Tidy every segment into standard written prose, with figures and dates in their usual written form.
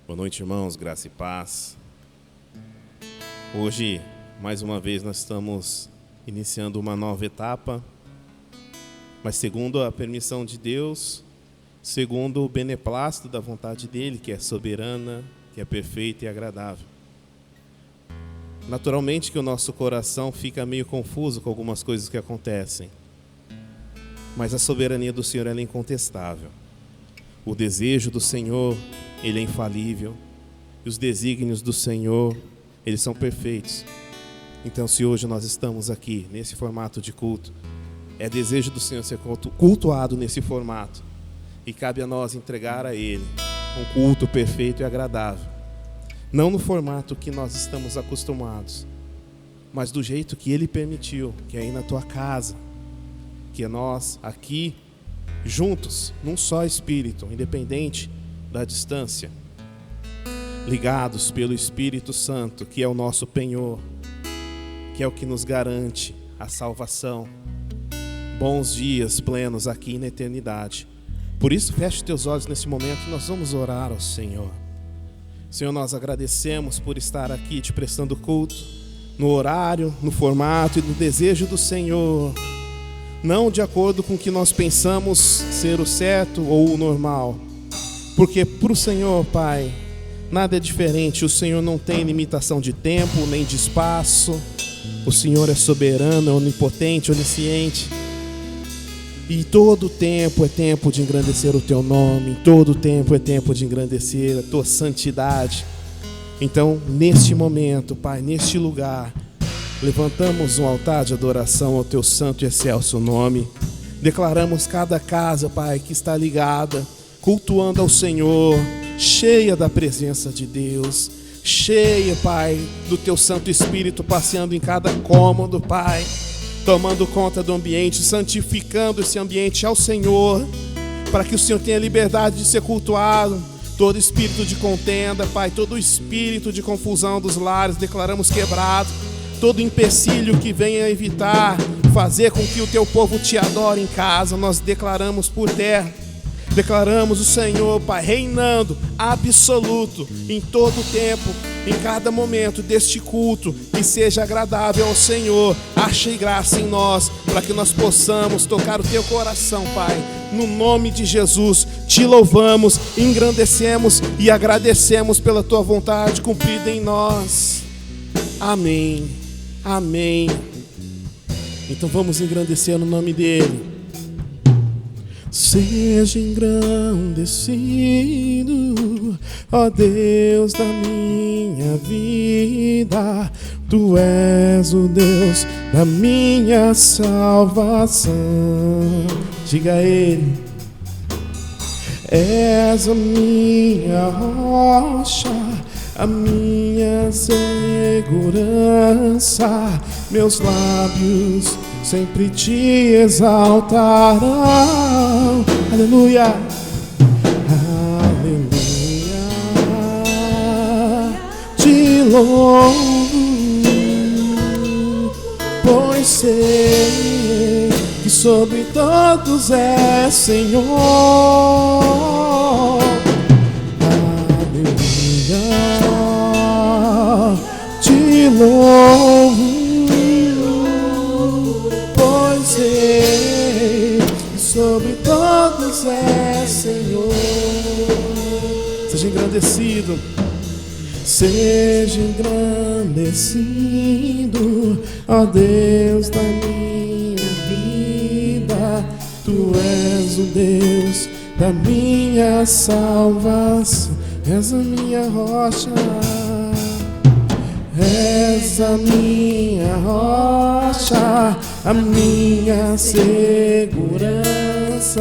Boa noite, irmãos, graça e paz. Hoje, mais uma vez, nós estamos iniciando uma nova etapa, mas segundo a permissão de Deus, segundo o beneplácito da vontade dEle, que é soberana, que é perfeita e agradável. Naturalmente que o nosso coração fica meio confuso com algumas coisas que acontecem, mas a soberania do Senhor ela é incontestável. O desejo do Senhor, ele é infalível, e os desígnios do Senhor, eles são perfeitos. Então, se hoje nós estamos aqui, nesse formato de culto, é desejo do Senhor ser cultuado nesse formato, e cabe a nós entregar a Ele um culto perfeito e agradável, não no formato que nós estamos acostumados, mas do jeito que Ele permitiu, que é aí na tua casa, que é nós aqui, juntos, num só Espírito, independente da distância, ligados pelo Espírito Santo, que é o nosso penhor, que é o que nos garante a salvação, bons dias plenos aqui na eternidade. Por isso, feche teus olhos nesse momento e nós vamos orar ao Senhor. Senhor, nós agradecemos por estar aqui te prestando culto, no horário, no formato e no desejo do Senhor, não de acordo com o que nós pensamos ser o certo ou o normal, porque para o Senhor, Pai, nada é diferente. O Senhor não tem limitação de tempo nem de espaço. O Senhor é soberano, é onipotente, onisciente, e todo tempo é tempo de engrandecer o teu nome, todo tempo é tempo de engrandecer a tua santidade. Então, neste momento, Pai, neste lugar, levantamos um altar de adoração ao teu santo e excelso nome. Declaramos cada casa, Pai, que está ligada, cultuando ao Senhor, cheia da presença de Deus, cheia, Pai, do teu Santo Espírito passeando em cada cômodo, Pai, tomando conta do ambiente, santificando esse ambiente ao Senhor, para que o Senhor tenha liberdade de ser cultuado. Todo espírito de contenda, Pai, todo espírito de confusão dos lares, declaramos quebrado. Todo empecilho que venha evitar fazer com que o teu povo te adore em casa, nós declaramos por terra. Declaramos o Senhor, Pai, reinando absoluto em todo o tempo, em cada momento deste culto, que seja agradável ao Senhor. Ache graça em nós, para que nós possamos tocar o teu coração, Pai. No nome de Jesus, te louvamos, engrandecemos e agradecemos pela tua vontade cumprida em nós. Amém. Amém. Então vamos engrandecer no nome dele. Seja engrandecido, ó Deus da minha vida, tu és o Deus da minha salvação. Diga a ele: és a minha rocha, a minha segurança, meus lábios sempre te exaltarão. Aleluia, aleluia, te louvo, pois sei que sobre todos é Senhor. Aleluia, te louvo, pois sei que sobre todos é Senhor. Seja engrandecido, seja engrandecido, ó Deus da minha vida, tu és o Deus da minha salvação. És a minha rocha, és a minha rocha, a minha segurança,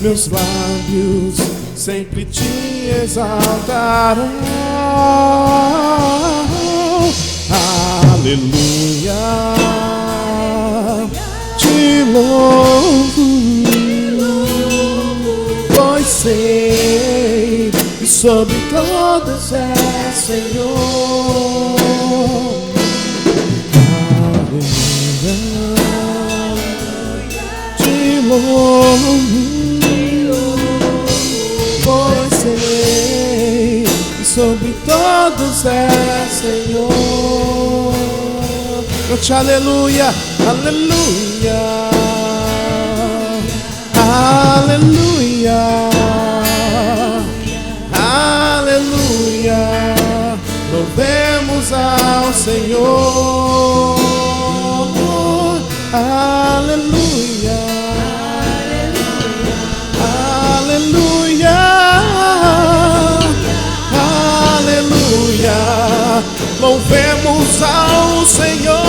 meus lábios sempre te exaltarão. Aleluia, te louvo, pois sei que sobre todos é Senhor. Te louvo, pois sei sobre todos é Senhor. Cante aleluia, aleluia, aleluia, aleluia. Louvemos ao Senhor. Aleluia, aleluia, aleluia. Louvemos ao Senhor.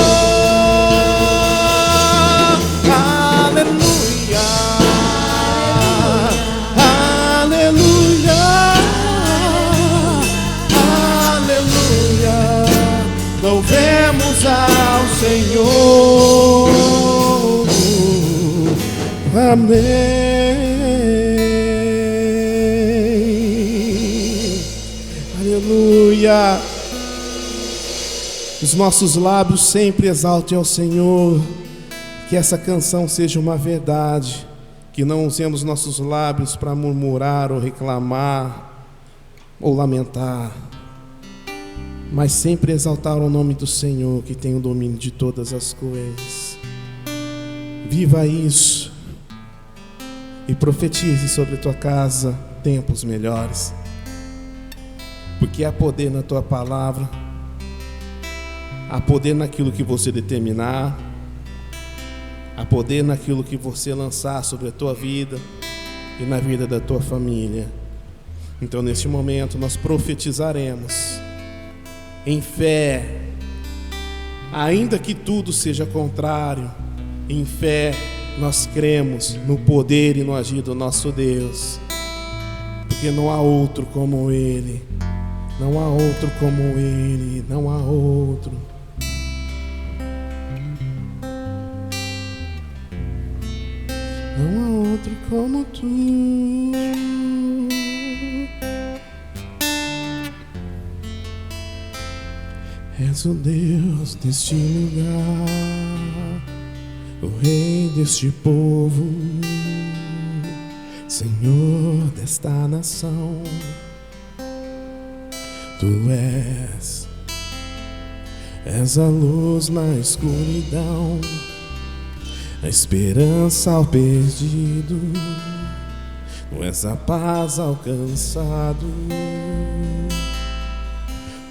Aleluia, aleluia, aleluia. Louvemos ao Senhor. Amém. Aleluia. Os nossos lábios sempre exaltem ao Senhor. Que essa canção seja uma verdade. Que não usemos nossos lábios para murmurar ou reclamar ou lamentar, mas sempre exaltar o nome do Senhor, que tem o domínio de todas as coisas. Viva isso e profetize sobre a tua casa tempos melhores, porque há poder na tua palavra, há poder naquilo que você determinar, há poder naquilo que você lançar sobre a tua vida e na vida da tua família. Então, neste momento, nós profetizaremos em fé, ainda que tudo seja contrário. Em fé, nós cremos no poder e no agir do nosso Deus, porque não há outro como Ele, não há outro como Ele, não há outro. Não há outro como Tu. És o Deus deste lugar, o Rei deste povo, Senhor desta nação. Tu és a luz na escuridão, a esperança ao perdido, Tu és a paz ao cansado.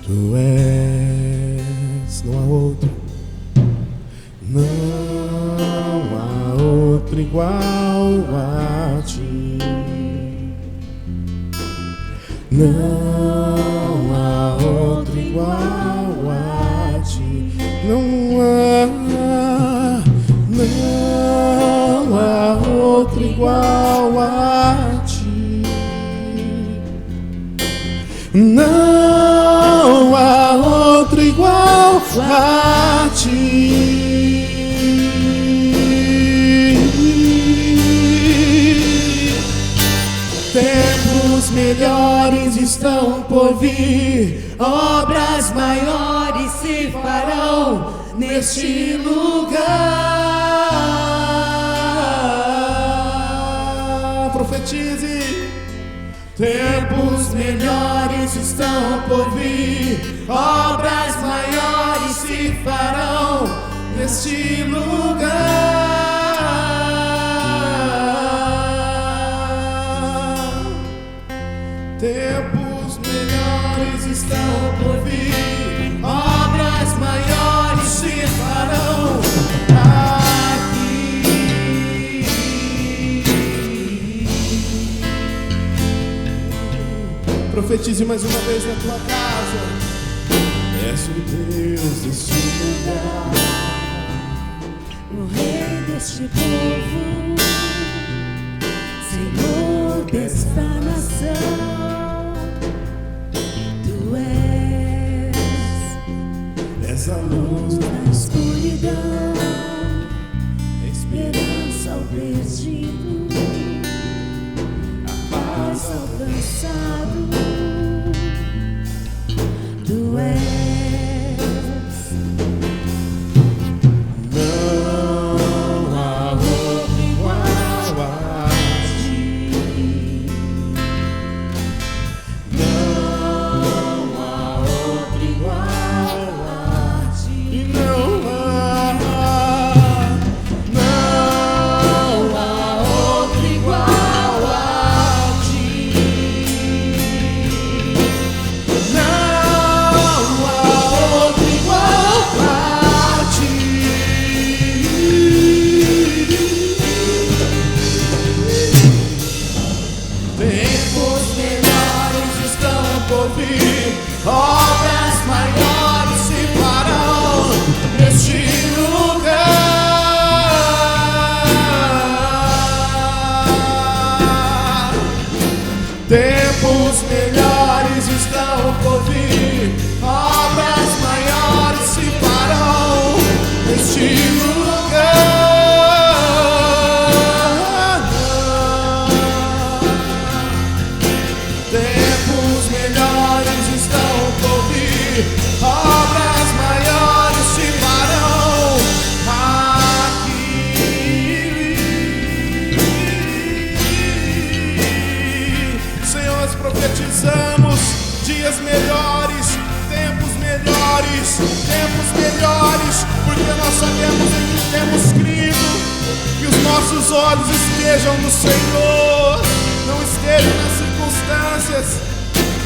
Tu és, não há outro, não há outro igual a Ti. Não há outro igual a Ti. Não há outro igual a Ti. Não há outro igual a Ti. Tempos melhores estão por vir, obras maiores se farão neste lugar. Profetize. Tempos melhores estão por vir, obras maiores se farão neste lugar. Tempos melhores estão por vir, obras maiores se farão aqui. Profetize mais uma vez na tua casa. És o Deus deste lugar, o Rei deste povo, Senhor desta nação. Tu és a luz na escuridão, esperança ao perdido, a paz ao cansado. Tu és, não há outro igual a Ti. nós profetizamos dias melhores, tempos melhores, porque nós sabemos em que temos crido. Que os nossos olhos estejam no Senhor, não estejam nas circunstâncias,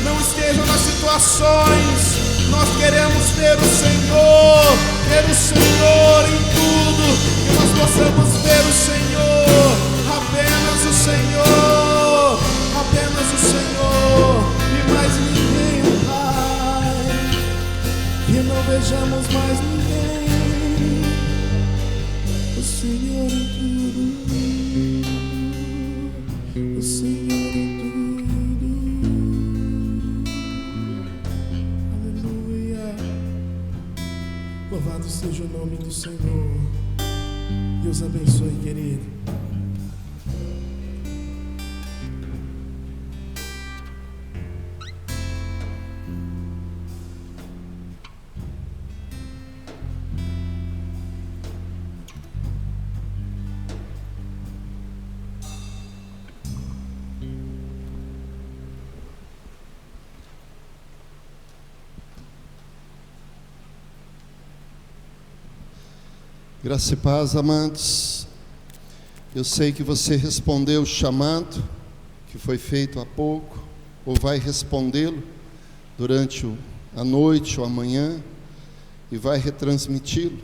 não estejam nas situações. Nós queremos ver o Senhor em tudo, que nós possamos ver o Senhor, apenas o Senhor, e mais ninguém, Pai, que não vejamos mais ninguém, o Senhor em tudo, o Senhor em tudo. Louvado seja o nome do Senhor. Deus abençoe, querido. Graça e paz, amados. Eu sei que você respondeu o chamado que foi feito há pouco, ou vai respondê-lo durante a noite ou amanhã, e vai retransmiti-lo.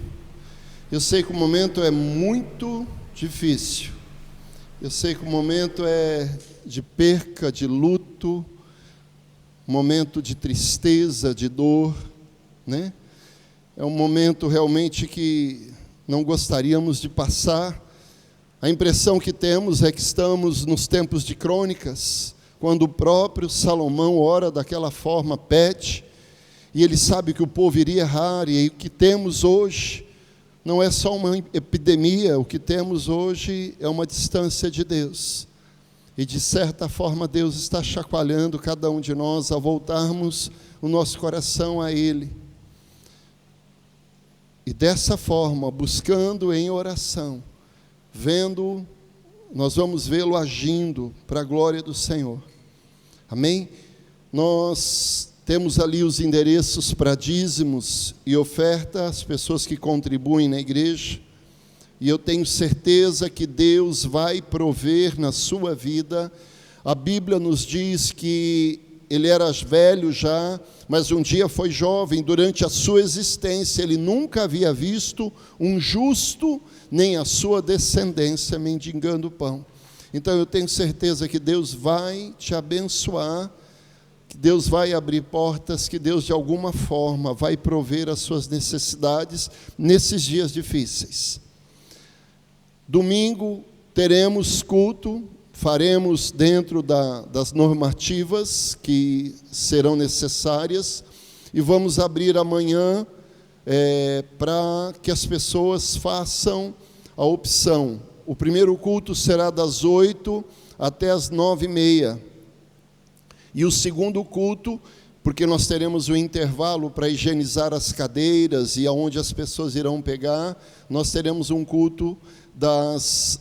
Eu sei que o momento é muito difícil. Eu sei que o momento é de perca, de luto, momento de tristeza, de dor, né? É um momento realmente que não gostaríamos de passar. A impressão que temos é que estamos nos tempos de Crônicas, quando o próprio Salomão ora daquela forma, pede, e ele sabe que o povo iria errar, e o que temos hoje não é só uma epidemia, o que temos hoje é uma distância de Deus. E de certa forma Deus está chacoalhando cada um de nós a voltarmos o nosso coração a Ele. E dessa forma, buscando em oração, vendo, nós vamos vê-lo agindo para a glória do Senhor. Amém? Nós temos ali os endereços para dízimos e oferta, as pessoas que contribuem na igreja. E eu tenho certeza que Deus vai prover na sua vida. A Bíblia nos diz que ele era velho já, mas um dia foi jovem. Durante a sua existência, ele nunca havia visto um justo, nem a sua descendência mendigando pão. Então eu tenho certeza que Deus vai te abençoar, que Deus vai abrir portas, que Deus de alguma forma vai prover as suas necessidades nesses dias difíceis. Domingo teremos culto, faremos dentro das normativas que serão necessárias, e vamos abrir amanhã para que as pessoas façam a opção. O primeiro culto será das 8 até as 9h30, e o segundo culto, porque nós teremos um intervalo para higienizar as cadeiras e aonde as pessoas irão pegar, nós teremos um culto das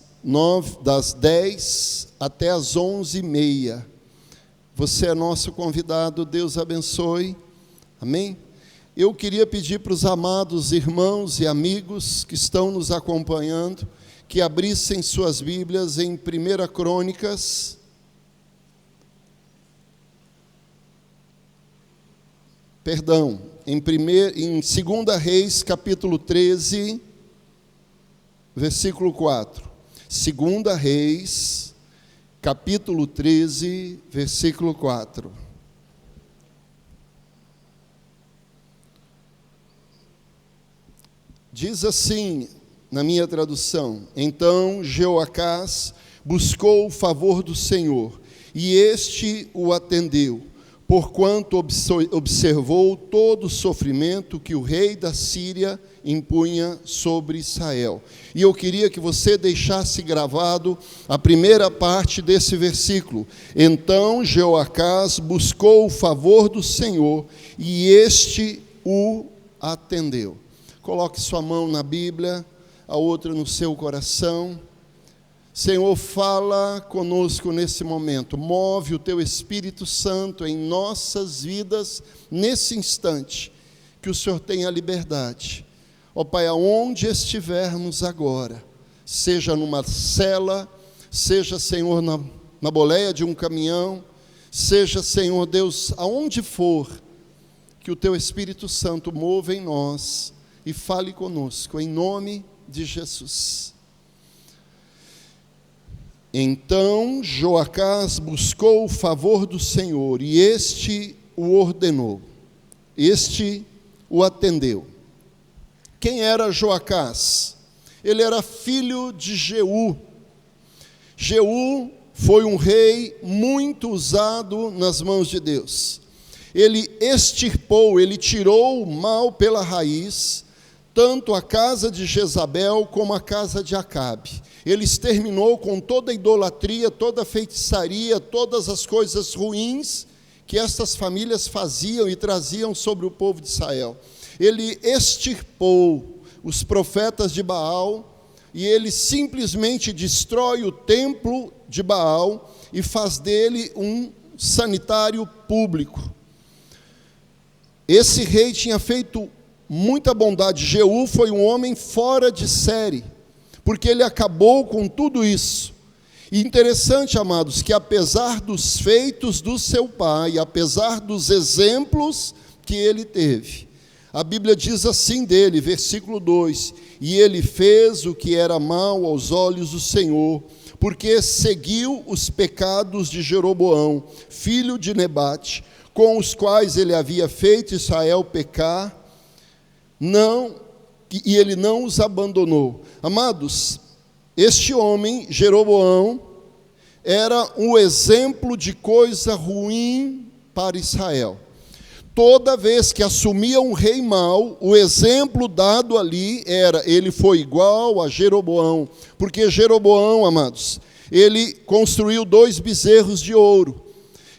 10 até as 11h30. Você é nosso convidado, Deus abençoe, amém? Eu queria pedir para os amados irmãos e amigos que estão nos acompanhando, que abrissem suas Bíblias em 1 Crônicas, em 2 Reis, capítulo 13, versículo 4. 2 Reis, capítulo 13, versículo 4. Diz assim, na minha tradução: então Jeoacás buscou o favor do Senhor, e este o atendeu, porquanto observou todo o sofrimento que o rei da Síria impunha sobre Israel. E eu queria que você deixasse gravado a primeira parte desse versículo. Então Jeoacás buscou o favor do Senhor, e este o atendeu. Coloque sua mão na Bíblia, a outra no seu coração. Senhor, fala conosco nesse momento, move o Teu Espírito Santo em nossas vidas, nesse instante, que o Senhor tenha liberdade. Ó Pai, aonde estivermos agora, seja numa cela, seja, Senhor, na boleia de um caminhão, seja, Senhor Deus, aonde for, que o Teu Espírito Santo mova em nós e fale conosco, em nome de Jesus. Então Joacás buscou o favor do Senhor, e este o ordenou, este o atendeu. Quem era Joacás? Ele era filho de Jeú. Jeú foi um rei muito usado nas mãos de Deus. Ele extirpou, ele tirou o mal pela raiz, tanto a casa de Jezabel como a casa de Acabe. Ele exterminou com toda a idolatria, toda a feitiçaria, todas as coisas ruins que estas famílias faziam e traziam sobre o povo de Israel. Ele extirpou os profetas de Baal e ele simplesmente destrói o templo de Baal e faz dele um sanitário público. Esse rei tinha feito muita bondade. Jeú foi um homem fora de série, porque ele acabou com tudo isso. E interessante, amados, que apesar dos feitos do seu pai, apesar dos exemplos que ele teve, a Bíblia diz assim dele, versículo 2: e ele fez o que era mal aos olhos do Senhor, porque seguiu os pecados de Jeroboão, filho de Nebate, com os quais ele havia feito Israel pecar, e ele não os abandonou. Amados, este homem, Jeroboão, era um exemplo de coisa ruim para Israel. Toda vez que assumia um rei mau, o exemplo dado ali era, ele foi igual a Jeroboão, porque Jeroboão, amados, ele construiu 2 bezerros de ouro.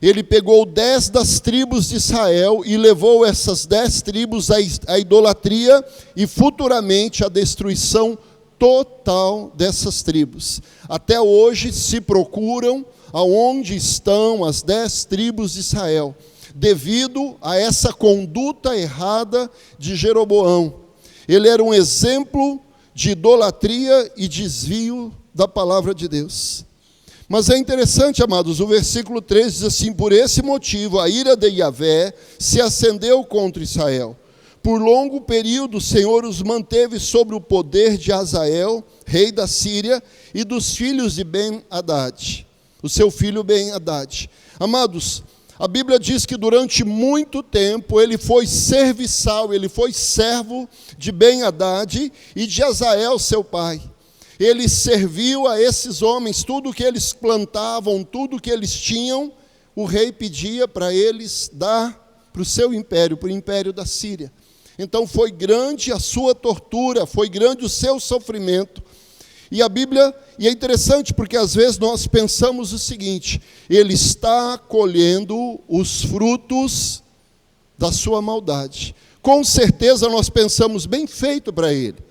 Ele pegou 10 das tribos de Israel e levou essas 10 tribos à idolatria e futuramente à destruição total dessas tribos. Até hoje se procuram aonde estão as 10 tribos de Israel, devido a essa conduta errada de Jeroboão. Ele era um exemplo de idolatria e desvio da palavra de Deus. Mas é interessante, amados, o versículo 3 diz assim: por esse motivo a ira de Yahvé se acendeu contra Israel. Por longo período o Senhor os manteve sob o poder de Hazael, rei da Síria, e dos filhos de Ben-Hadad, o seu filho Ben-Hadad. Amados, a Bíblia diz que durante muito tempo ele foi serviçal, ele foi servo de Ben-Hadad e de Hazael, seu pai. Ele serviu a esses homens, tudo que eles plantavam, tudo que eles tinham, o rei pedia para eles dar para o seu império, para o império da Síria. Então foi grande a sua tortura, foi grande o seu sofrimento. E a Bíblia, e é interessante porque às vezes nós pensamos o seguinte: ele está colhendo os frutos da sua maldade. Com certeza nós pensamos, bem feito para ele.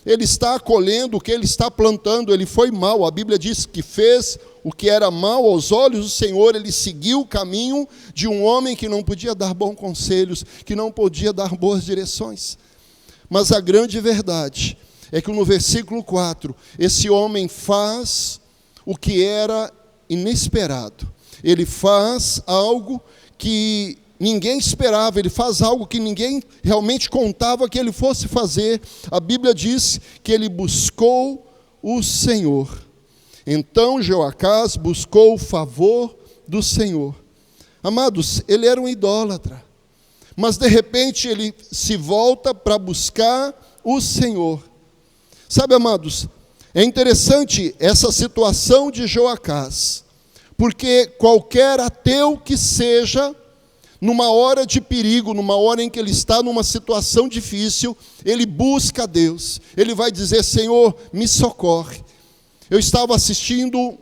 Ele está colhendo o que ele está plantando, ele foi mau. A Bíblia diz que fez o que era mau aos olhos do Senhor, ele seguiu o caminho de um homem que não podia dar bons conselhos, que não podia dar boas direções. Mas a grande verdade é que no versículo 4, esse homem faz o que era inesperado. Ele faz algo que ninguém esperava, ele faz algo que ninguém realmente contava que ele fosse fazer. A Bíblia diz que ele buscou o Senhor. Então Joacás buscou o favor do Senhor. Amados, ele era um idólatra, mas de repente ele se volta para buscar o Senhor. Sabe, amados, é interessante essa situação de Joacás, porque qualquer ateu que seja, numa hora de perigo, numa hora em que ele está numa situação difícil, ele busca a Deus. Ele vai dizer: Senhor, me socorre. Eu estava assistindo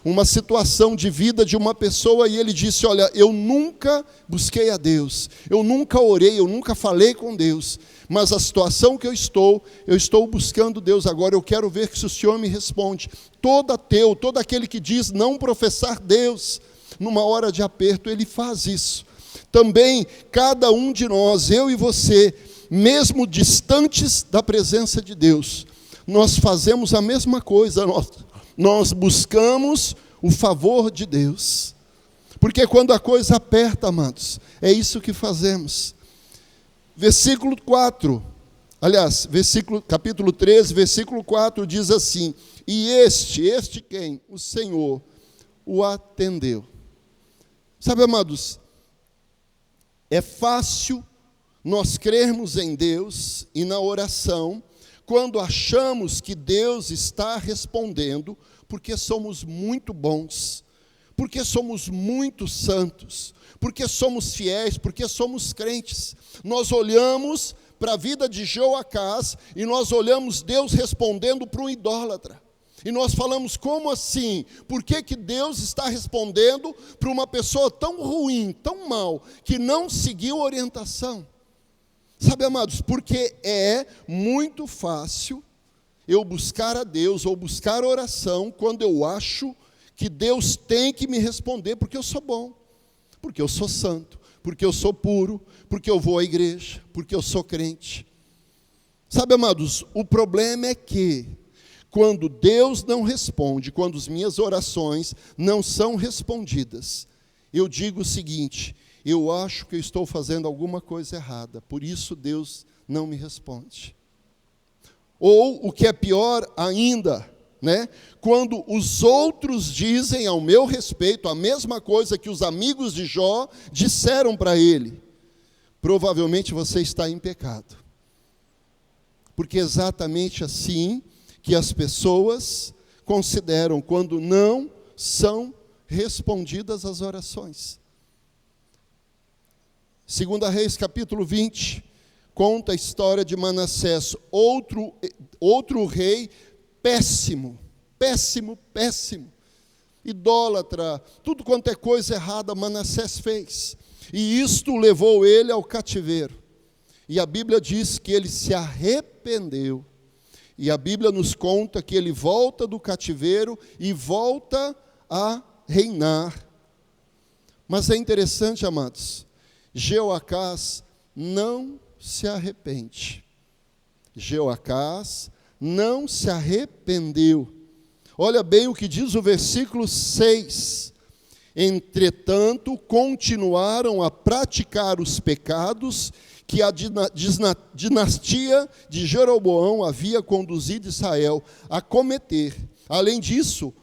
uma situação de vida de uma pessoa e ele disse: olha, eu nunca busquei a Deus, eu nunca orei, eu nunca falei com Deus, mas a situação que eu estou buscando Deus agora, eu quero ver se o Senhor me responde. Todo ateu, todo aquele que diz não professar Deus, numa hora de aperto, ele faz isso. Também, cada um de nós, eu e você, mesmo distantes da presença de Deus, nós fazemos a mesma coisa, nós buscamos o favor de Deus, porque quando a coisa aperta, amados, é isso que fazemos. Versículo 4, aliás, capítulo 13, versículo 4 diz assim: e este quem? O Senhor o atendeu. Sabe, amados, é fácil nós crermos em Deus e na oração, quando achamos que Deus está respondendo, porque somos muito bons, porque somos muito santos, porque somos fiéis, porque somos crentes. Nós olhamos para a vida de Joacás e nós olhamos Deus respondendo para um idólatra. E nós falamos: como assim? Por que Deus está respondendo para uma pessoa tão ruim, tão mal, que não seguiu orientação? Sabe, amados, porque é muito fácil eu buscar a Deus ou buscar oração quando eu acho que Deus tem que me responder porque eu sou bom, porque eu sou santo, porque eu sou puro, porque eu vou à igreja, porque eu sou crente. Sabe, amados, o problema é que quando Deus não responde, quando as minhas orações não são respondidas, eu digo o seguinte: eu acho que eu estou fazendo alguma coisa errada, por isso Deus não me responde. Ou, o que é pior ainda, quando os outros dizem ao meu respeito a mesma coisa que os amigos de Jó disseram para ele, provavelmente você está em pecado. Porque é exatamente assim que as pessoas consideram quando não são respondidas as orações. 2 Reis, capítulo 20, conta a história de Manassés, outro rei péssimo, idólatra, tudo quanto é coisa errada Manassés fez, e isto levou ele ao cativeiro, e a Bíblia diz que ele se arrependeu, e a Bíblia nos conta que ele volta do cativeiro e volta a reinar. Mas é interessante, amados, Jeoacás não se arrepende. Jeoacás não se arrependeu. Olha bem o que diz o versículo 6. Entretanto, continuaram a praticar os pecados que a dinastia de Jeroboão havia conduzido Israel a cometer. Além disso,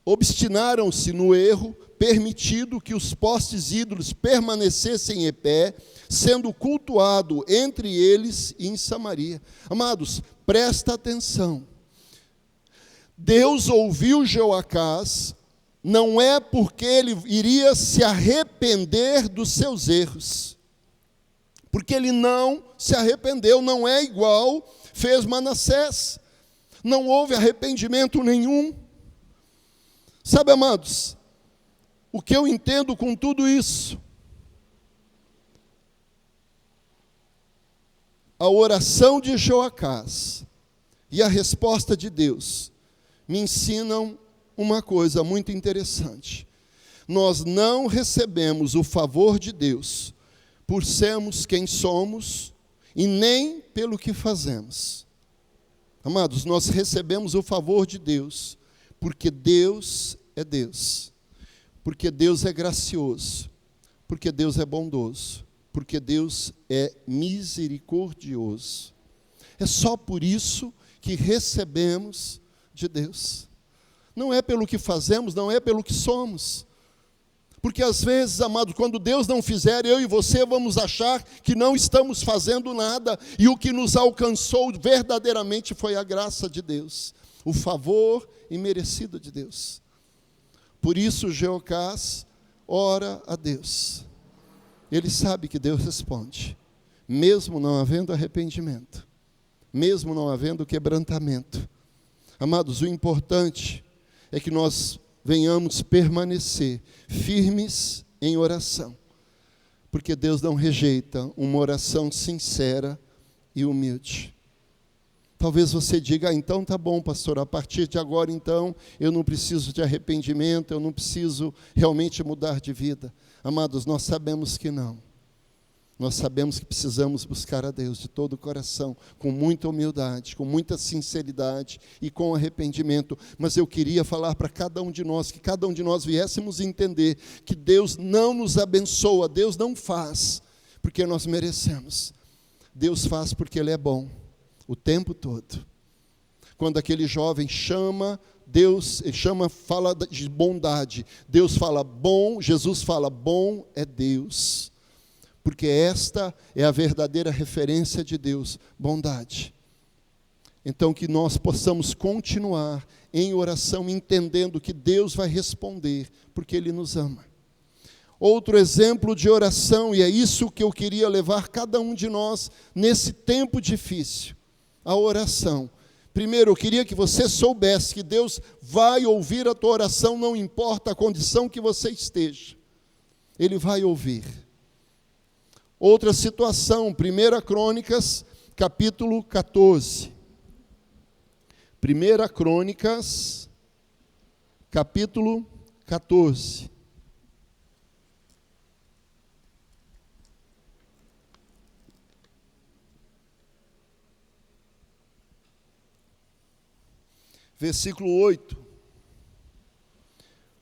obstinaram-se no erro, permitido que os postes ídolos permanecessem em pé, sendo cultuado entre eles e em Samaria. Amados, presta atenção. Deus ouviu Jeoacás, não é porque ele iria se arrepender dos seus erros, porque ele não se arrependeu, não é igual fez Manassés, não houve arrependimento nenhum. Sabe, amados, o que eu entendo com tudo isso? A oração de Joacás e a resposta de Deus me ensinam uma coisa muito interessante. Nós não recebemos o favor de Deus por sermos quem somos e nem pelo que fazemos. Amados, nós recebemos o favor de Deus porque Deus é Deus, porque Deus é gracioso, porque Deus é bondoso, porque Deus é misericordioso. É só por isso que recebemos de Deus. Não é pelo que fazemos, não é pelo que somos. Porque às vezes, amado, quando Deus não fizer, eu e você vamos achar que não estamos fazendo nada, e o que nos alcançou verdadeiramente foi a graça de Deus, o favor imerecido de Deus. Por isso, Jeoacás ora a Deus. Ele sabe que Deus responde, mesmo não havendo arrependimento, mesmo não havendo quebrantamento. Amados, o importante é que nós venhamos permanecer firmes em oração, porque Deus não rejeita uma oração sincera e humilde. Talvez você diga, então tá bom, pastor, a partir de agora então eu não preciso de arrependimento, eu não preciso realmente mudar de vida. Amados, nós sabemos que não. Nós sabemos que precisamos buscar a Deus de todo o coração, com muita humildade, com muita sinceridade e com arrependimento. Mas eu queria falar para cada um de nós, que cada um de nós viéssemos entender que Deus não nos abençoa, Deus não faz porque nós merecemos. Deus faz porque Ele é bom, o tempo todo. Quando aquele jovem chama, Deus fala de bondade. Deus fala bom, Jesus fala bom é Deus. Porque esta é a verdadeira referência de Deus, bondade. Então que nós possamos continuar em oração, entendendo que Deus vai responder, porque Ele nos ama. Outro exemplo de oração, e é isso que eu queria levar cada um de nós nesse tempo difícil, a oração. Primeiro, eu queria que você soubesse que Deus vai ouvir a tua oração, não importa a condição que você esteja. Ele vai ouvir. Outra situação, 1 Crônicas, capítulo 14. 1 Crônicas, capítulo 14. Versículo 8.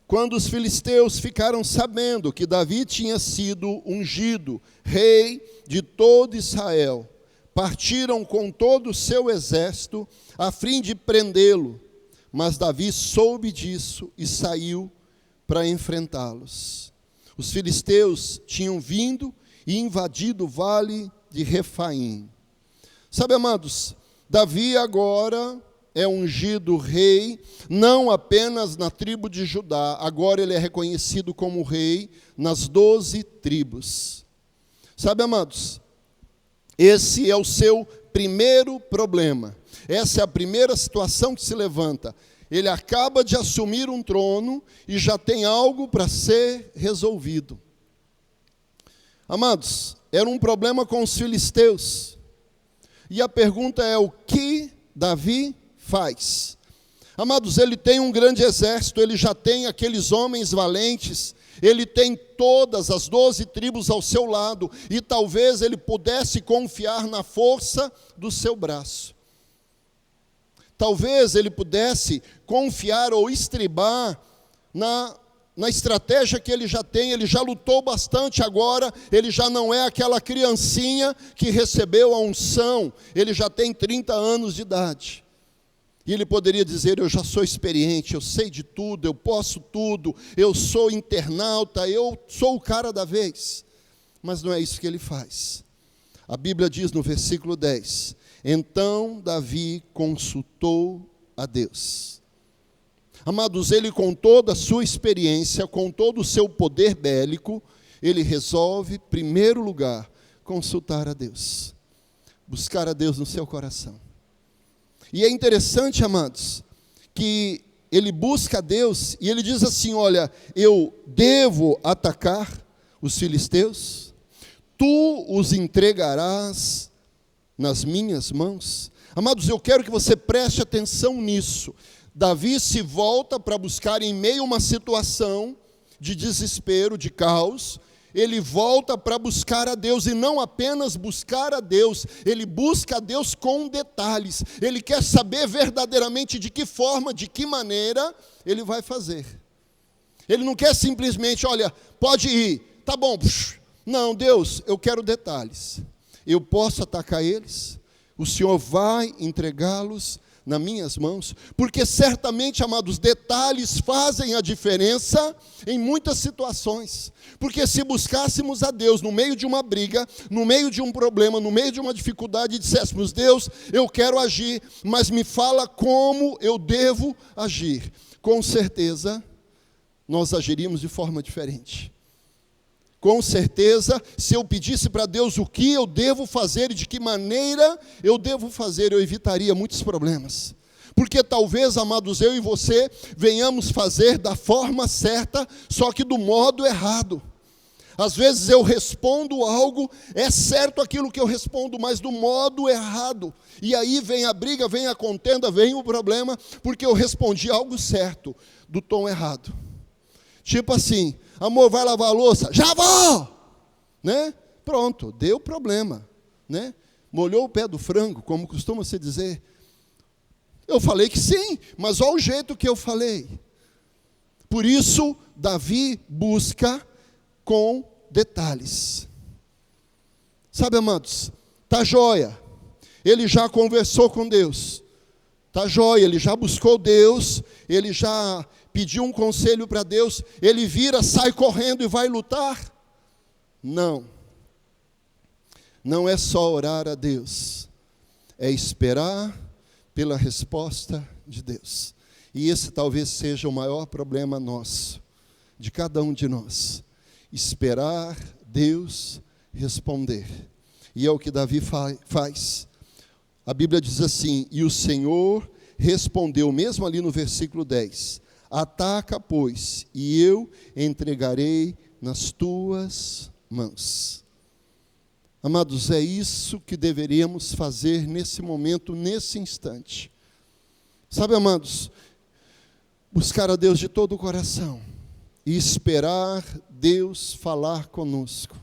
Quando os filisteus ficaram sabendo que Davi tinha sido ungido rei de todo Israel, partiram com todo o seu exército a fim de prendê-lo. Mas Davi soube disso e saiu para enfrentá-los. Os filisteus tinham vindo e invadido o vale de Refaim. Sabe, amados, Davi agora é ungido rei, não apenas na tribo de Judá, agora ele é reconhecido como rei nas 12 tribos. Sabe, amados, esse é o seu primeiro problema, essa é a primeira situação que se levanta. Ele acaba de assumir um trono e já tem algo para ser resolvido. Amados, era um problema com os filisteus, e a pergunta é: o que Davi faz? Amados, ele tem um grande exército, ele já tem aqueles homens valentes, ele tem todas as 12 tribos ao seu lado, e talvez ele pudesse confiar na força do seu braço. Talvez ele pudesse confiar ou estribar na estratégia que ele já tem. Ele já lutou bastante agora, ele já não é aquela criancinha que recebeu a unção, ele já tem 30 anos de idade. E ele poderia dizer: eu já sou experiente, eu sei de tudo, eu posso tudo, eu sou internauta, eu sou o cara da vez. Mas não é isso que ele faz. A Bíblia diz no versículo 10, então Davi consultou a Deus. Amados, ele com toda a sua experiência, com todo o seu poder bélico, ele resolve, em primeiro lugar, consultar a Deus. Buscar a Deus no seu coração. E é interessante, amados, que ele busca a Deus e ele diz assim: olha, eu devo atacar os filisteus? Tu os entregarás nas minhas mãos? Amados, eu quero que você preste atenção nisso. Davi se volta para buscar, em meio a uma situação de desespero, de caos, ele volta para buscar a Deus, e não apenas buscar a Deus, ele busca a Deus com detalhes. Ele quer saber verdadeiramente de que forma, de que maneira ele vai fazer. Ele não quer simplesmente: olha, pode ir, tá bom. Não, Deus, eu quero detalhes. Eu posso atacar eles? O Senhor vai entregá-los nas minhas mãos? Porque certamente, amados, detalhes fazem a diferença em muitas situações. Porque se buscássemos a Deus no meio de uma briga, no meio de um problema, no meio de uma dificuldade, e disséssemos: Deus, eu quero agir, mas me fala como eu devo agir, com certeza nós agiríamos de forma diferente. Com certeza, se eu pedisse para Deus o que eu devo fazer e de que maneira eu devo fazer, eu evitaria muitos problemas. Porque talvez, amados, eu e você venhamos fazer da forma certa, só que do modo errado. Às vezes eu respondo algo, é certo aquilo que eu respondo, mas do modo errado. E aí vem a briga, vem a contenda, vem o problema, porque eu respondi algo certo, do tom errado. Tipo assim, amor, vai lavar a louça? Já vou! Né? Pronto, deu problema. Né? Molhou o pé do frango, como costuma se dizer. Eu falei que sim, mas olha o jeito que eu falei. Por isso, Davi busca com detalhes. Sabe, amados, tá joia. Ele já conversou com Deus. Tá joia, ele já buscou Deus, ele já pediu um conselho para Deus, ele vira, sai correndo e vai lutar? Não. Não é só orar a Deus, é esperar pela resposta de Deus. E esse talvez seja o maior problema nosso, de cada um de nós. Esperar Deus responder. E é o que Davi faz. A Bíblia diz assim: e o Senhor respondeu, mesmo ali no versículo 10, ataca, pois, e eu entregarei nas tuas mãos. Amados, é isso que deveríamos fazer nesse momento, nesse instante. Sabe, amados, buscar a Deus de todo o coração e esperar Deus falar conosco.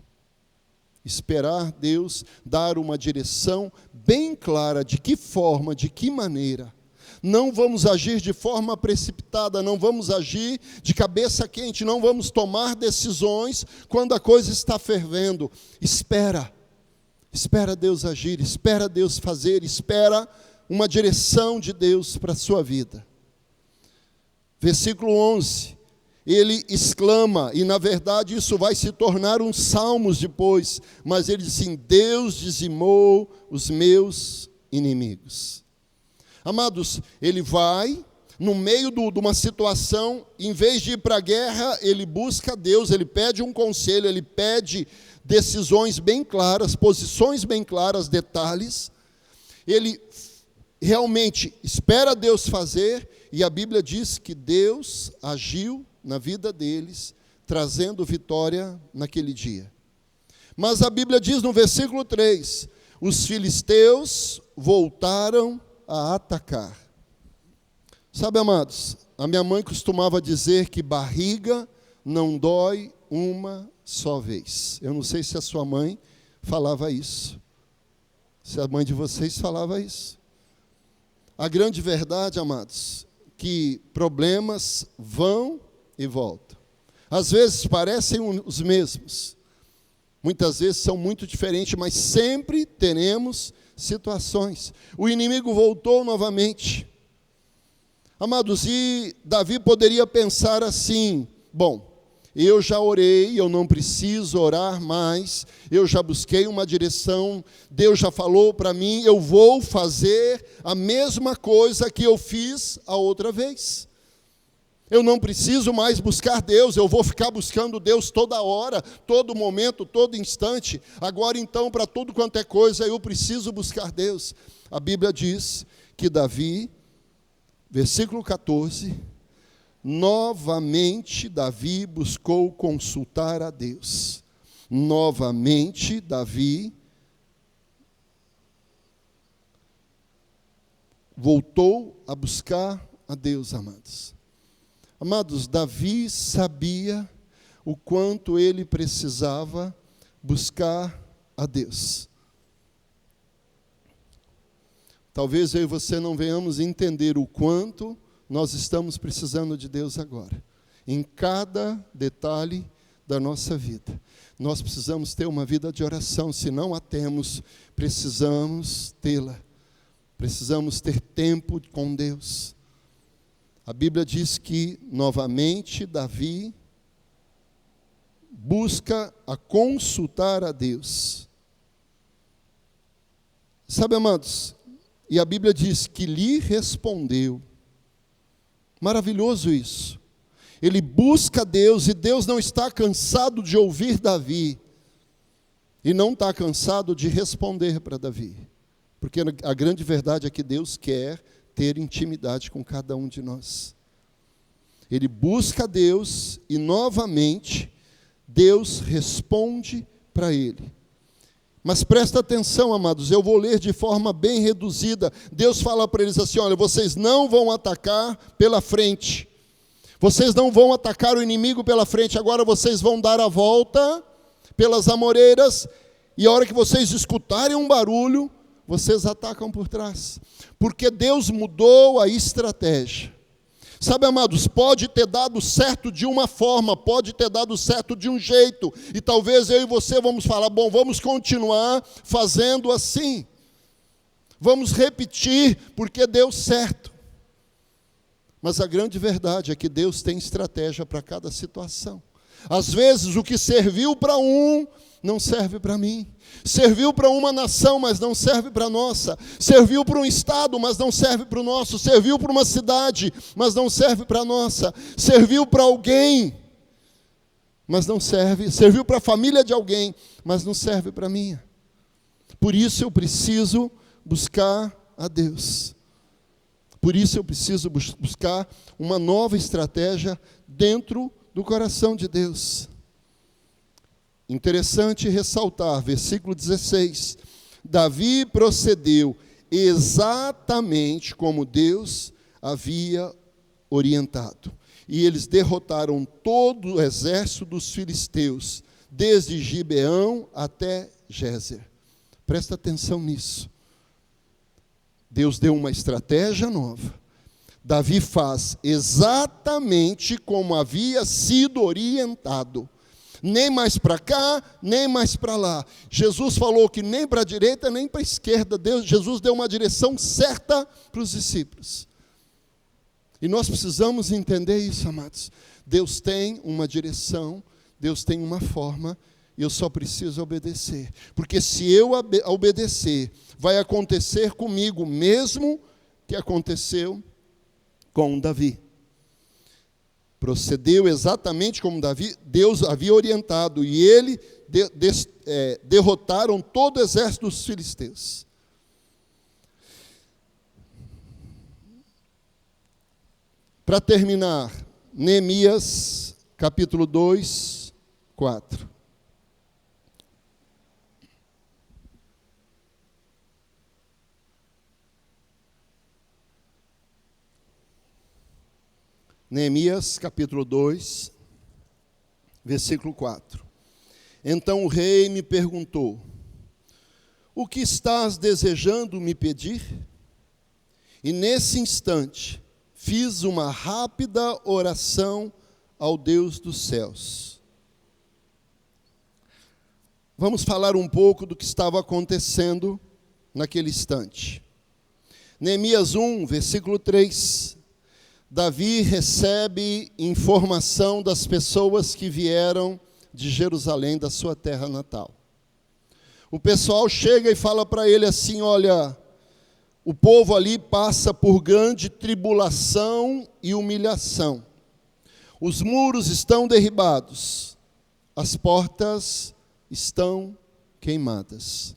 Esperar Deus dar uma direção bem clara de que forma, de que maneira. Não vamos agir de forma precipitada, não vamos agir de cabeça quente, não vamos tomar decisões quando a coisa está fervendo. Espera Deus agir, espera Deus fazer, espera uma direção de Deus para a sua vida. Versículo 11, ele exclama, e na verdade isso vai se tornar um salmos depois, mas ele diz assim: Deus dizimou os meus inimigos. Amados, ele vai, no meio de uma situação, em vez de ir para a guerra, ele busca Deus, ele pede um conselho, ele pede decisões bem claras, posições bem claras, detalhes. Ele realmente espera Deus fazer, e a Bíblia diz que Deus agiu na vida deles, trazendo vitória naquele dia. Mas a Bíblia diz no versículo 3, os filisteus voltaram a atacar. Sabe, amados, a minha mãe costumava dizer que barriga não dói uma só vez. Eu não sei se a sua mãe falava isso, se a mãe de vocês falava isso. A grande verdade, amados, que problemas vão e voltam. Às vezes parecem os mesmos, muitas vezes são muito diferentes, mas sempre teremos situações. O inimigo voltou novamente. Amados, e Davi poderia pensar assim: bom, eu já orei, eu não preciso orar mais, eu já busquei uma direção, Deus já falou para mim, eu vou fazer a mesma coisa que eu fiz a outra vez. Eu não preciso mais buscar Deus, eu vou ficar buscando Deus toda hora, todo momento, todo instante. Agora então, para tudo quanto é coisa, eu preciso buscar Deus. A Bíblia diz que Davi, versículo 14, novamente Davi buscou consultar a Deus. Novamente Davi voltou a buscar a Deus, amados. Amados, Davi sabia o quanto ele precisava buscar a Deus. Talvez eu e você não venhamos entender o quanto nós estamos precisando de Deus agora. Em cada detalhe da nossa vida. Nós precisamos ter uma vida de oração. Se não a temos, precisamos tê-la. Precisamos ter tempo com Deus. A Bíblia diz que, novamente, Davi busca a consultar a Deus. Sabe, amados, e a Bíblia diz que lhe respondeu. Maravilhoso isso. Ele busca Deus, e Deus não está cansado de ouvir Davi. E não está cansado de responder para Davi. Porque a grande verdade é que Deus quer ter intimidade com cada um de nós. Ele busca a Deus e, novamente, Deus responde para ele. Mas presta atenção, amados, eu vou ler de forma bem reduzida. Deus fala para eles assim: olha, vocês não vão atacar pela frente. Vocês não vão atacar o inimigo pela frente. Agora vocês vão dar a volta pelas amoreiras. E a hora que vocês escutarem um barulho, vocês atacam por trás. Porque Deus mudou a estratégia. Sabe, amados, pode ter dado certo de uma forma, pode ter dado certo de um jeito, e talvez eu e você vamos falar: bom, vamos continuar fazendo assim, vamos repetir, porque deu certo. Mas a grande verdade é que Deus tem estratégia para cada situação. Às vezes o que serviu para um, não serve para mim. Serviu para uma nação, mas não serve para a nossa. Serviu para um estado, mas não serve para o nosso. Serviu para uma cidade, mas não serve para a nossa. Serviu para alguém, mas não serve. Serviu para a família de alguém, mas não serve para a minha. Por isso eu preciso buscar a Deus. Por isso eu preciso buscar uma nova estratégia dentro do coração de Deus. Interessante ressaltar, versículo 16, Davi procedeu exatamente como Deus havia orientado. E eles derrotaram todo o exército dos filisteus, desde Gibeão até Gézer. Presta atenção nisso. Deus deu uma estratégia nova. Davi faz exatamente como havia sido orientado. Nem mais para cá, nem mais para lá. Jesus falou que nem para a direita, nem para a esquerda. Jesus deu uma direção certa para os discípulos. E nós precisamos entender isso, amados. Deus tem uma direção, Deus tem uma forma, e eu só preciso obedecer. Porque se eu obedecer, vai acontecer comigo o mesmo que aconteceu com Davi. Procedeu exatamente como Deus havia orientado, e ele derrotaram todo o exército dos filisteus. Para terminar, Neemias, capítulo 2, 4. Neemias, capítulo 2, versículo 4. Então o rei me perguntou: o que estás desejando me pedir? E nesse instante, fiz uma rápida oração ao Deus dos céus. Vamos falar um pouco do que estava acontecendo naquele instante. Neemias 1, versículo 3. Davi recebe informação das pessoas que vieram de Jerusalém, da sua terra natal. O pessoal chega e fala para ele assim: olha, o povo ali passa por grande tribulação e humilhação. Os muros estão derribados, as portas estão queimadas.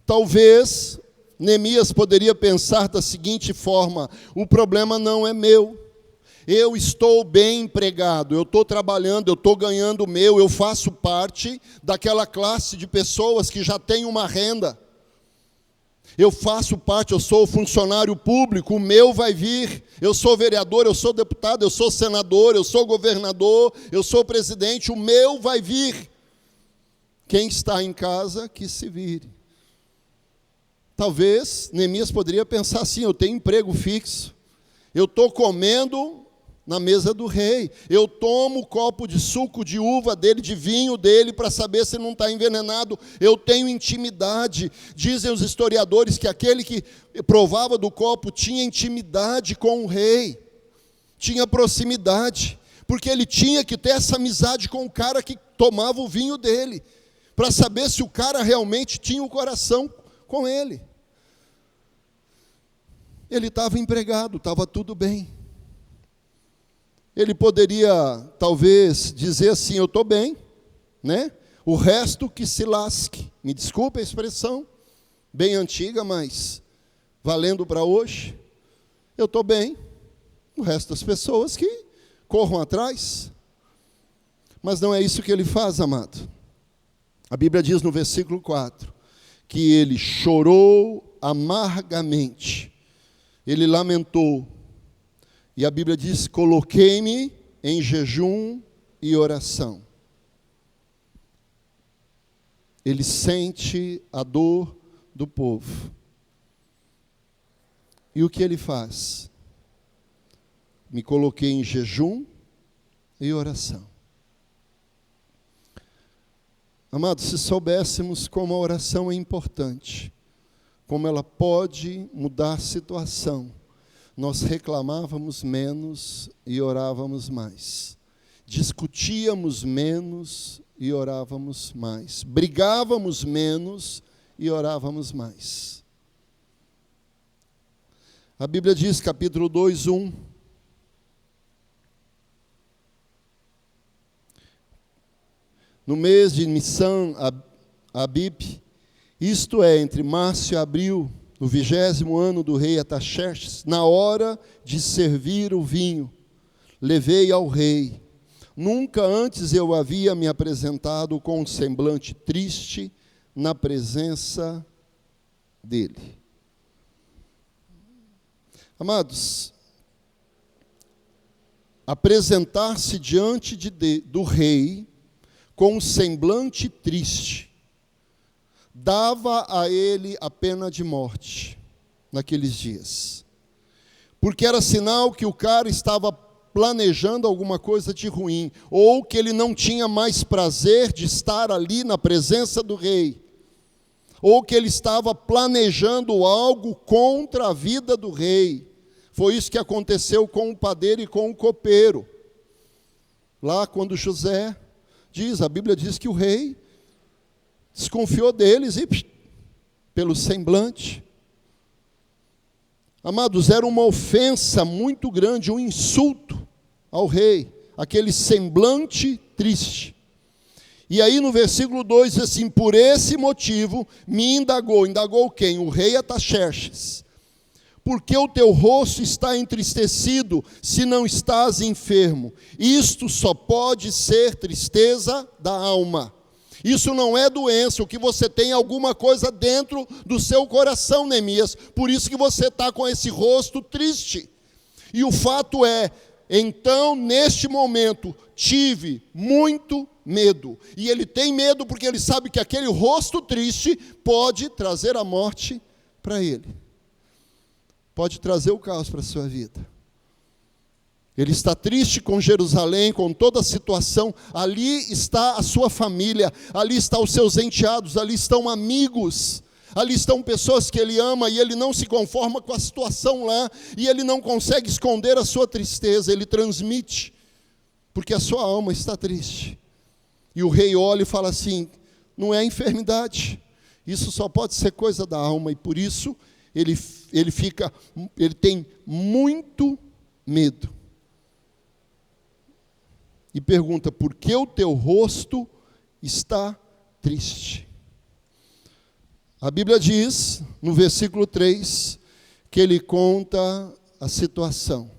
Talvez Neemias poderia pensar da seguinte forma: o problema não é meu, eu estou bem empregado, eu estou trabalhando, eu estou ganhando o meu, eu faço parte daquela classe de pessoas que já tem uma renda, eu faço parte, eu sou funcionário público, o meu vai vir, eu sou vereador, eu sou deputado, eu sou senador, eu sou governador, eu sou presidente, o meu vai vir. Quem está em casa, que se vire. Talvez Neemias poderia pensar assim: eu tenho emprego fixo, eu estou comendo na mesa do rei, eu tomo o copo de suco de uva dele, de vinho dele, para saber se não está envenenado, eu tenho intimidade. Dizem os historiadores que aquele que provava do copo tinha intimidade com o rei, tinha proximidade, porque ele tinha que ter essa amizade com o cara que tomava o vinho dele, para saber se o cara realmente tinha o coração com ele. Ele estava empregado, estava tudo bem. Ele poderia, talvez, dizer assim: eu estou bem, né? O resto que se lasque. Me desculpe a expressão, bem antiga, mas valendo para hoje. eu estou bem, o resto das pessoas que corram atrás. Mas não é isso que ele faz, amado. A Bíblia diz no versículo 4, que ele chorou amargamente, ele lamentou, e a Bíblia diz, coloquei-me em jejum e oração. Ele sente a dor do povo. E o que ele faz? Me coloquei em jejum e oração. Amados, se soubéssemos como a oração é importante, como ela pode mudar a situação, nós reclamávamos menos e orávamos mais. Discutíamos menos e orávamos mais. Brigávamos menos e orávamos mais. A Bíblia diz, capítulo 2, 1. No mês de Nissan, Abib, isto é, entre março e abril, no 20º ano do rei Artaxerxes, na hora de servir o vinho, levei ao rei. Nunca antes eu havia me apresentado com um semblante triste na presença dele. Amados, apresentar-se diante do rei com um semblante triste, dava a ele a pena de morte naqueles dias. Porque era sinal que o cara estava planejando alguma coisa de ruim, ou que ele não tinha mais prazer de estar ali na presença do rei, ou que ele estava planejando algo contra a vida do rei. Foi isso que aconteceu com o padeiro e com o copeiro. Lá quando José diz, a Bíblia diz que o rei desconfiou deles e pelo semblante. Amados, era uma ofensa muito grande, um insulto ao rei, aquele semblante triste. E aí no versículo 2 diz assim, por esse motivo me indagou quem? O rei Artaxerxes. Porque o teu rosto está entristecido, se não estás enfermo? Isto só pode ser tristeza da alma. Isso não é doença, o que você tem é alguma coisa dentro do seu coração, Neemias. Por isso que você está com esse rosto triste. E o fato é, então, neste momento, tive muito medo. E ele tem medo porque ele sabe que aquele rosto triste pode trazer a morte para ele. Pode trazer o caos para a sua vida. Ele está triste com Jerusalém, com toda a situação. Ali está a sua família, ali estão os seus enteados, ali estão amigos, ali estão pessoas que ele ama e ele não se conforma com a situação lá, e ele não consegue esconder a sua tristeza, ele transmite, porque a sua alma está triste. E o rei olha e fala assim, não é enfermidade, isso só pode ser coisa da alma, e por isso ele tem muito medo. E pergunta, por que o teu rosto está triste? A Bíblia diz, no versículo 3, que ele conta a situação.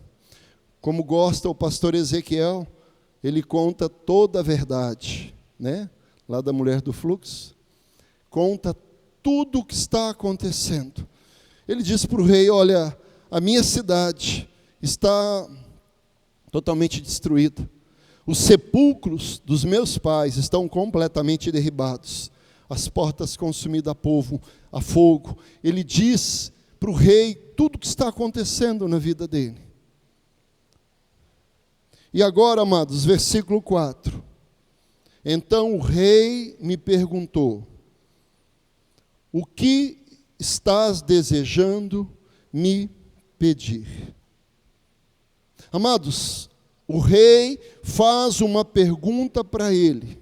Como gosta o pastor Ezequiel, ele conta toda a verdade, né? Lá da mulher do fluxo. Conta tudo o que está acontecendo. Ele disse para o rei, olha, a minha cidade está totalmente destruída. Os sepulcros dos meus pais estão completamente derribados. As portas consumidas a fogo. Ele diz para o rei tudo o que está acontecendo na vida dele. E agora, amados, versículo 4. Então o rei me perguntou, o que estás desejando me pedir? Amados, o rei faz uma pergunta para ele.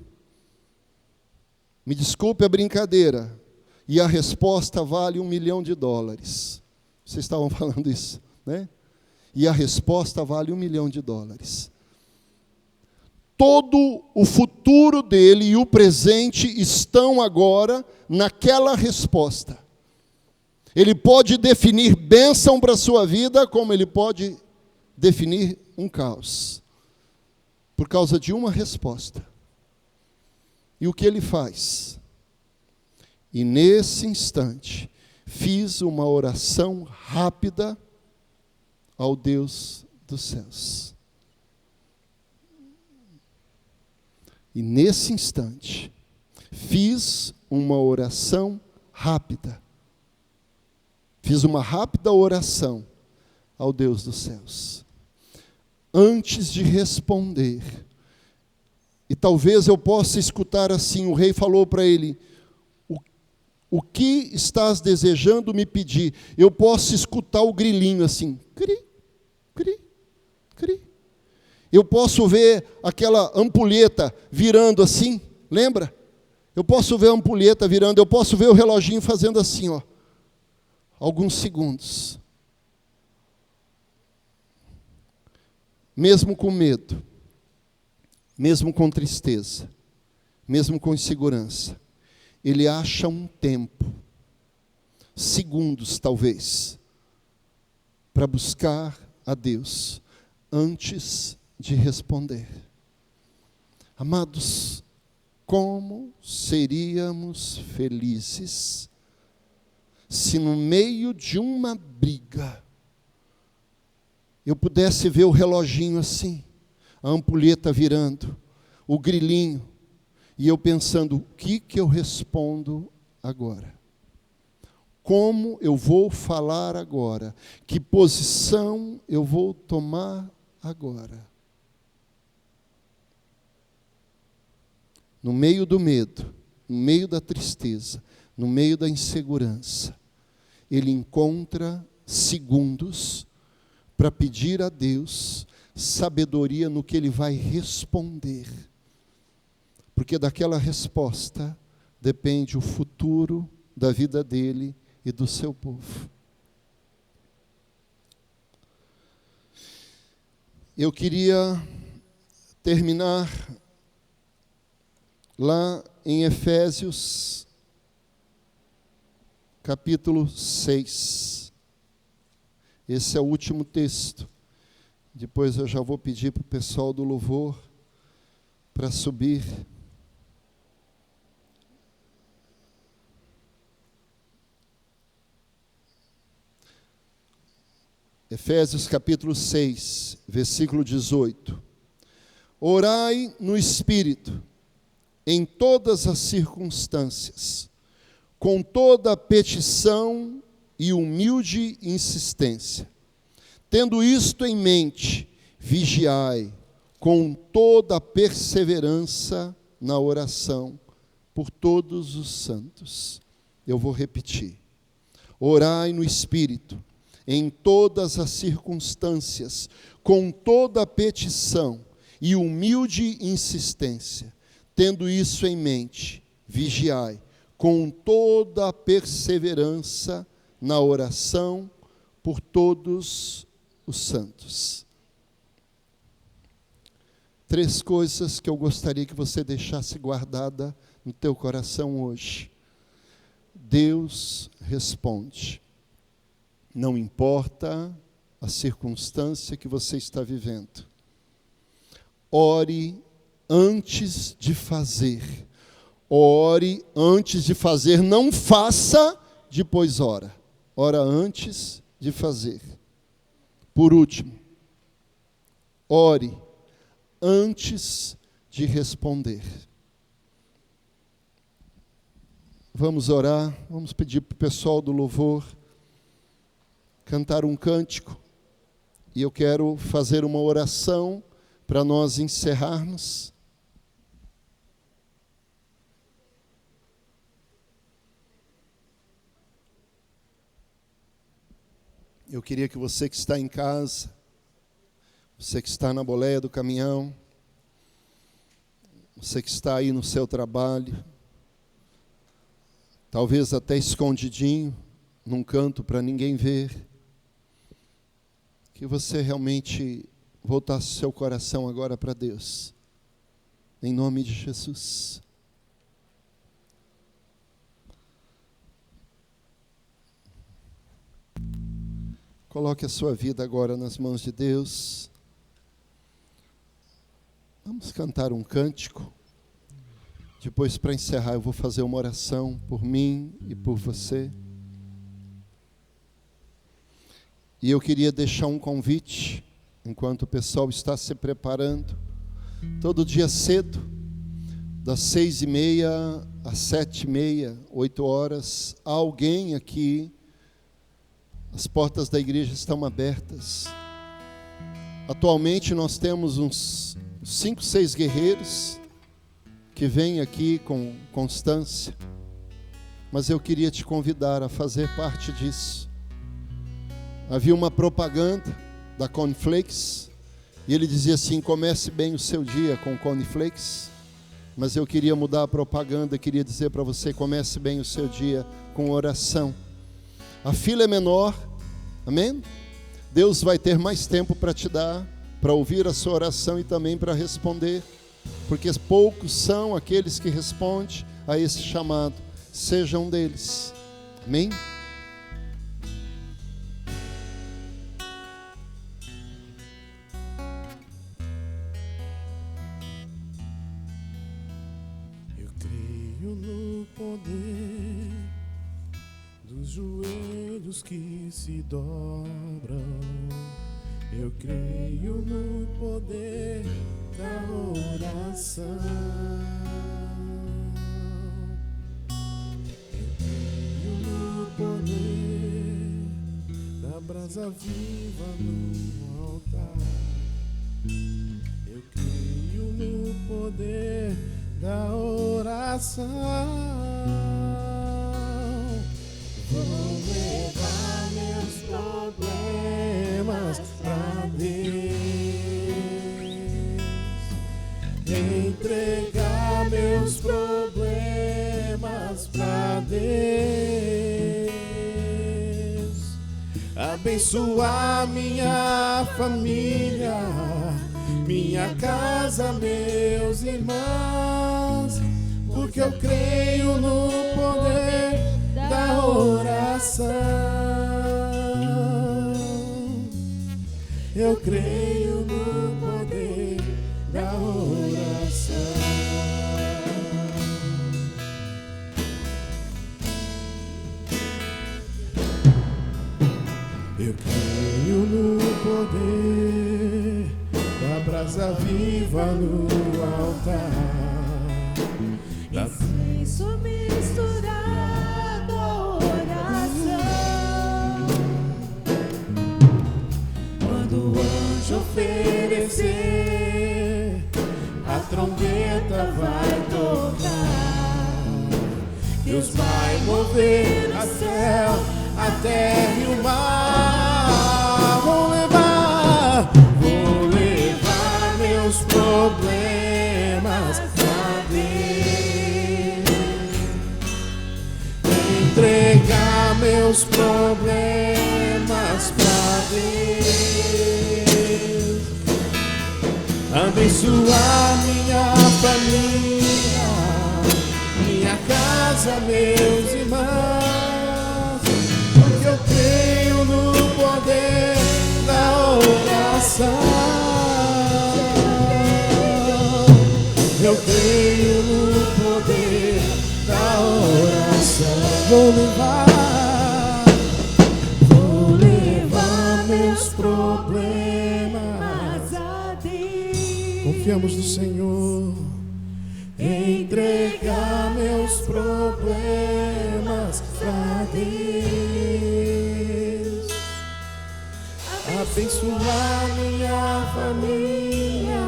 Me desculpe a brincadeira. E a resposta vale $1 milhão. Vocês estavam falando isso, né? E a resposta vale $1 milhão. Todo o futuro dele e o presente estão agora naquela resposta. Ele pode definir bênção para a sua vida, como ele pode definir um caos. Por causa de uma resposta. E o que ele faz? E nesse instante, fiz uma oração rápida ao Deus dos céus. E nesse instante, fiz uma oração rápida. Fiz uma rápida oração ao Deus dos céus. Antes de responder, e talvez eu possa escutar assim, o rei falou para ele, o que estás desejando me pedir? Eu posso escutar o grilinho assim, cri, cri, cri. Eu posso ver aquela ampulheta virando assim, lembra? Eu posso ver a ampulheta virando, eu posso ver o reloginho fazendo assim, ó, alguns segundos. Mesmo com medo, mesmo com tristeza, mesmo com insegurança, ele acha um tempo, segundos talvez, para buscar a Deus antes de responder. Amados, como seríamos felizes se no meio de uma briga eu pudesse ver o reloginho assim, a ampulheta virando, o grilinho, e eu pensando, o que eu respondo agora? Como eu vou falar agora? Que posição eu vou tomar agora? No meio do medo, no meio da tristeza, no meio da insegurança, ele encontra segundos para pedir a Deus sabedoria no que ele vai responder. Porque daquela resposta depende o futuro da vida dele e do seu povo. Eu queria terminar lá em Efésios, capítulo 6. Esse é o último texto. Depois eu já vou pedir para o pessoal do louvor para subir. Efésios capítulo 6, versículo 18. Orai no Espírito, em todas as circunstâncias, com toda a petição e humilde insistência. Tendo isto em mente, vigiai com toda a perseverança na oração por todos os santos. Eu vou repetir. Orai no Espírito, em todas as circunstâncias, com toda a petição e humilde insistência. Tendo isso em mente, vigiai com toda a perseverança na oração por todos os santos. 3 coisas que eu gostaria que você deixasse guardada no teu coração hoje. Deus responde. Não importa a circunstância que você está vivendo. Ore antes de fazer. Ore antes de fazer. Não faça, depois ora. Ora antes de fazer. Por último, ore antes de responder. Vamos orar, vamos pedir para o pessoal do louvor cantar um cântico. E eu quero fazer uma oração para nós encerrarmos. Eu queria que você que está em casa, você que está na boleia do caminhão, você que está aí no seu trabalho, talvez até escondidinho, num canto para ninguém ver, que você realmente voltasse seu coração agora para Deus, em nome de Jesus. Coloque a sua vida agora nas mãos de Deus. Vamos cantar um cântico. Depois, para encerrar, eu vou fazer uma oração por mim e por você. E eu queria deixar um convite, enquanto o pessoal está se preparando. Todo dia cedo, das 6h30 às 7h30, 8 horas, há alguém aqui. As portas da igreja estão abertas. Atualmente nós temos uns 5, 6 guerreiros que vêm aqui com constância. Mas eu queria te convidar a fazer parte disso. Havia uma propaganda da Cornflakes e ele dizia assim: comece bem o seu dia com Cornflakes. Mas eu queria mudar a propaganda, queria dizer para você: comece bem o seu dia com oração. A fila é menor, amém? Deus vai ter mais tempo para te dar, para ouvir a sua oração e também para responder, porque poucos são aqueles que respondem a esse chamado. Seja um deles, amém? Eu creio no poder dos joelhos que se dobram. Eu creio no poder da oração. Eu creio no poder da brasa viva no altar. Eu creio no poder da oração. Vou levar meus problemas pra Deus, entregar meus problemas pra Deus, abençoar minha família, minha casa, meus irmãos, porque eu creio no poder da oração. Eu creio no poder da oração. Eu creio no poder da brasa viva no altar. Incenso misturado à oração. Quando o anjo oferecer, a trombeta vai tocar. Deus vai mover a céu, a terra e o mar. Vou levar meus problemas pra Deus, entregar meus problemas pra Deus, abençoar minha família, minha casa, meus irmãos, porque eu creio no poder da oração. Eu creio no poder da oração. Vou levar meus problemas a Deus. Confiamos no Senhor. Entregar meus problemas pra Deus, abençoar minha família,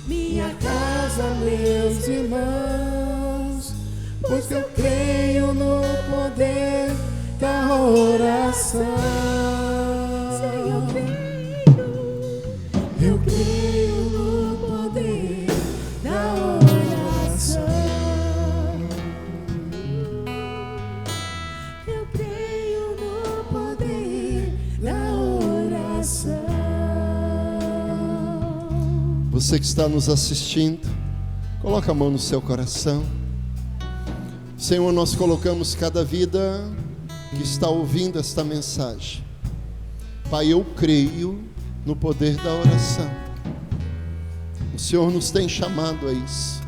minha casa, meus irmãos, pois eu creio no poder da oração. Eu creio no poder da oração. Eu creio no poder da oração. Você que está nos assistindo, coloca a mão no seu coração. Senhor, nós colocamos cada vida que está ouvindo esta mensagem Pai, eu creio no poder da oração. O Senhor nos tem chamado a isso.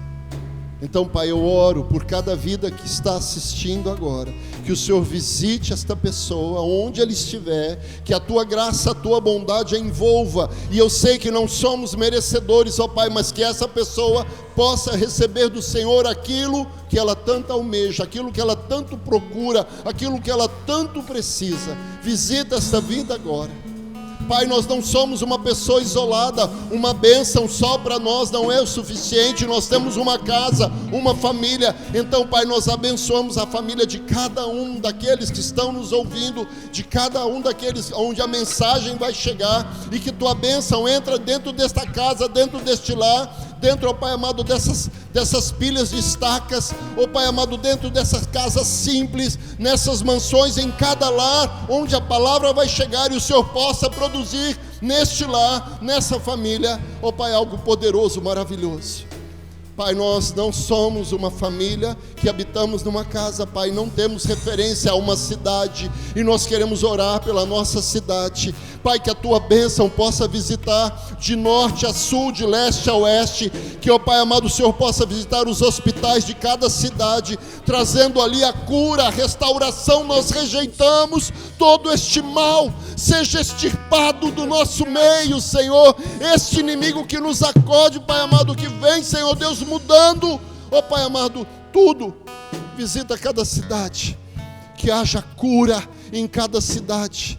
Então, Pai, eu oro por cada vida que está assistindo agora, que o Senhor visite esta pessoa, onde ela estiver, que a Tua graça, a Tua bondade a envolva, e eu sei que não somos merecedores, ó Pai, mas que essa pessoa possa receber do Senhor aquilo que ela tanto almeja, aquilo que ela tanto procura, aquilo que ela tanto precisa. Visita esta vida agora. Pai, nós não somos uma pessoa isolada, uma bênção só para nós não é o suficiente, nós temos uma casa, uma família. Então, Pai, nós abençoamos a família de cada um daqueles que estão nos ouvindo, de cada um daqueles onde a mensagem vai chegar, e que Tua bênção entra dentro desta casa, dentro deste lar, dentro, ó Pai amado, dessas pilhas de estacas, ó Pai amado, dentro dessas casas simples, nessas mansões, em cada lar, onde a palavra vai chegar, e o Senhor possa produzir neste lar, nessa família, ó Pai, algo poderoso, maravilhoso. Pai, nós não somos uma família que habitamos numa casa, Pai, não temos referência a uma cidade, e nós queremos orar pela nossa cidade. Pai, que a Tua bênção possa visitar de norte a sul, de leste a oeste, que, ó Pai amado, o Senhor possa visitar os hospitais de cada cidade, trazendo ali a cura, a restauração. Nós rejeitamos todo este mal, seja extirpado do nosso meio, Senhor, este inimigo que nos acode, Pai amado, que vem, Senhor Deus, mudando, ó Pai amado, tudo. Visita cada cidade, que haja cura em cada cidade.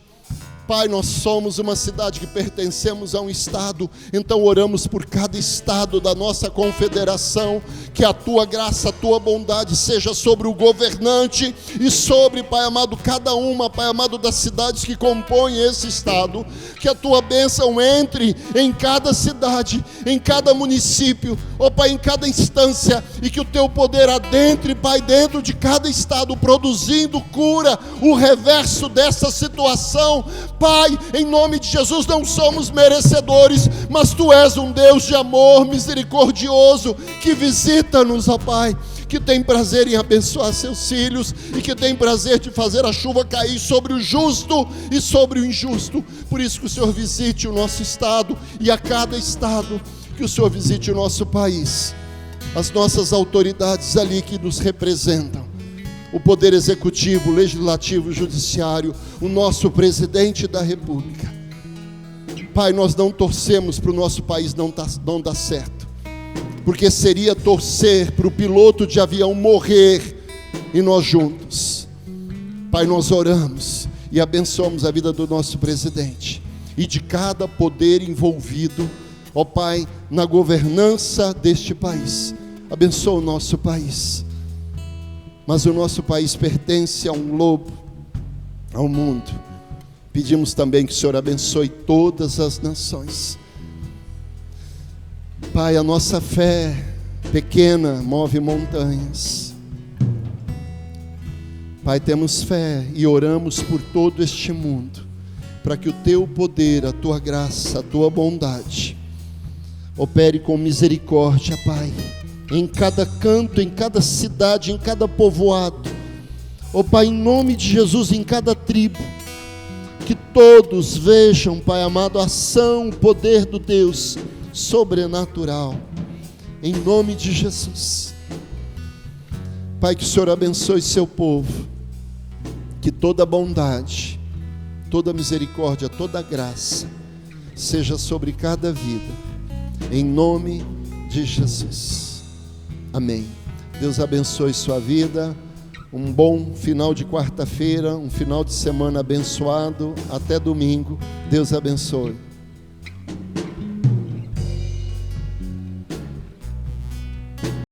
Pai, nós somos uma cidade que pertencemos a um estado, então oramos por cada estado da nossa confederação, que a Tua graça, a Tua bondade seja sobre o governante e sobre, Pai amado, cada uma, Pai amado, das cidades que compõem esse estado, que a Tua bênção entre em cada cidade, em cada município, ó Pai, em cada instância, e que o Teu poder adentre, Pai, dentro de cada estado, produzindo cura, o reverso dessa situação. Pai, em nome de Jesus, não somos merecedores, mas Tu és um Deus de amor misericordioso, que visita-nos, ó Pai, que tem prazer em abençoar seus filhos, e que tem prazer de fazer a chuva cair sobre o justo e sobre o injusto. Por isso que o Senhor visite o nosso estado, e a cada estado, que o Senhor visite o nosso país, as nossas autoridades ali que nos representam, o poder executivo, legislativo, judiciário, o nosso presidente da república. Pai, nós não torcemos para o nosso país não dar certo, porque seria torcer para o piloto de avião morrer e nós juntos. Pai, nós oramos e abençoamos a vida do nosso presidente e de cada poder envolvido, ó Pai, na governança deste país. Abençoa o nosso país. Mas o nosso país pertence a um lobo, ao mundo. Pedimos também que o Senhor abençoe todas as nações. Pai, a nossa fé pequena move montanhas. Pai, temos fé e oramos por todo este mundo, para que o Teu poder, a Tua graça, a Tua bondade opere com misericórdia, Pai, em cada canto, em cada cidade, em cada povoado, ó Pai, em nome de Jesus, em cada tribo, que todos vejam, Pai amado, a ação, o poder do Deus sobrenatural, em nome de Jesus. Pai, que o Senhor abençoe seu povo, que toda bondade, toda misericórdia, toda graça seja sobre cada vida, em nome de Jesus. Amém. Deus abençoe sua vida. Um bom final de quarta-feira, um final de semana abençoado. Até domingo. Deus abençoe.